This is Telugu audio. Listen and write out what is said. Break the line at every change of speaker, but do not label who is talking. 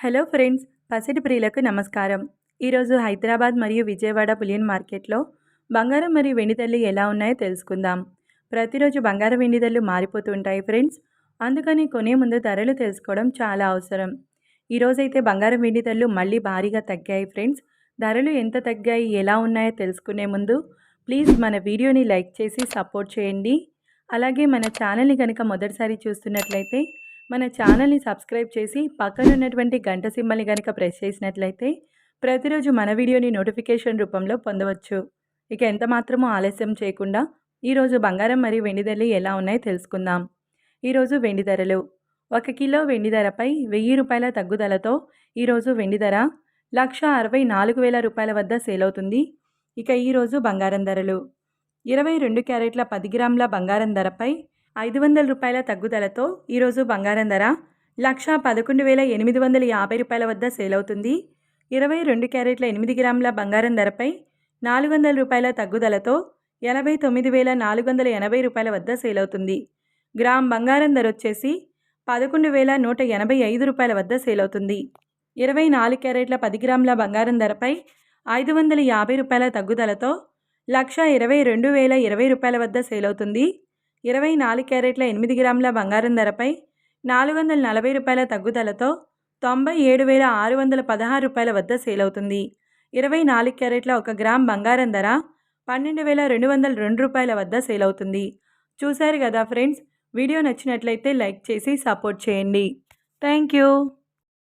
హలో ఫ్రెండ్స్, పసిడి ప్రియులకు నమస్కారం. ఈరోజు హైదరాబాద్ మరియు విజయవాడ బులియన్ మార్కెట్లో బంగారం మరియు వెండి ధరలు ఎలా ఉన్నాయో తెలుసుకుందాం. ప్రతిరోజు బంగారం వెండి ధరలు మారిపోతూ ఉంటాయి ఫ్రెండ్స్. అందుకని కొనే ముందు ధరలు తెలుసుకోవడం చాలా అవసరం. ఈరోజైతే బంగారం వెండి ధరలు మళ్ళీ భారీగా తగ్గాయి ఫ్రెండ్స్. ధరలు ఎంత తగ్గాయి, ఎలా ఉన్నాయో తెలుసుకునే ముందు ప్లీజ్ మన వీడియోని లైక్ చేసి సపోర్ట్ చేయండి. అలాగే మన ఛానల్ని కనుక మొదటిసారి చూస్తున్నట్లయితే మన ఛానల్ని సబ్స్క్రైబ్ చేసి పక్కన ఉన్నటువంటి గంట సింబల్ని కనుక ప్రెస్ చేసినట్లయితే ప్రతిరోజు మన వీడియోని నోటిఫికేషన్ రూపంలో పొందవచ్చు. ఇక ఎంత మాత్రమూ ఆలస్యం చేయకుండా ఈరోజు బంగారం మరియు వెండి ధరలు ఎలా ఉన్నాయో తెలుసుకుందాం. ఈరోజు వెండి ధరలు: 1 కిలో వెండి ధరపై 1000 రూపాయల తగ్గుదలతో ఈరోజు వెండి ధర 1,64,000 రూపాయల వద్ద సేల్ అవుతుంది. ఇక ఈరోజు బంగారం ధరలు: 22 క్యారెట్ల 10 గ్రాముల బంగారం ధరపై 500 రూపాయల తగ్గుదలతో ఈరోజు బంగారం ధర 1,11,850 రూపాయల వద్ద సేల్ అవుతుంది. 22 క్యారెట్ల 8 గ్రాముల బంగారం ధరపై 400 రూపాయల తగ్గుదలతో 89,480 రూపాయల వద్ద సేల్ అవుతుంది. గ్రామ్ బంగారం ధర వచ్చేసి 11,185 రూపాయల వద్ద సేల్ అవుతుంది. 24 క్యారెట్ల 10 గ్రాముల బంగారం ధరపై 550 రూపాయల తగ్గుదలతో 1,22,020 రూపాయల వద్ద సేల్ అవుతుంది. 24 క్యారెట్ల 8 గ్రాముల బంగారం ధరపై 440 రూపాయల తగ్గుదలతో 97,616 రూపాయల వద్ద సేల్ అవుతుంది. 24 క్యారెట్ల 1 గ్రామ్ బంగారం ధర 12,202 రూపాయల వద్ద సేల్ అవుతుంది. చూశారు కదా ఫ్రెండ్స్, వీడియో నచ్చినట్లయితే లైక్ చేసి సపోర్ట్ చేయండి. Thank you.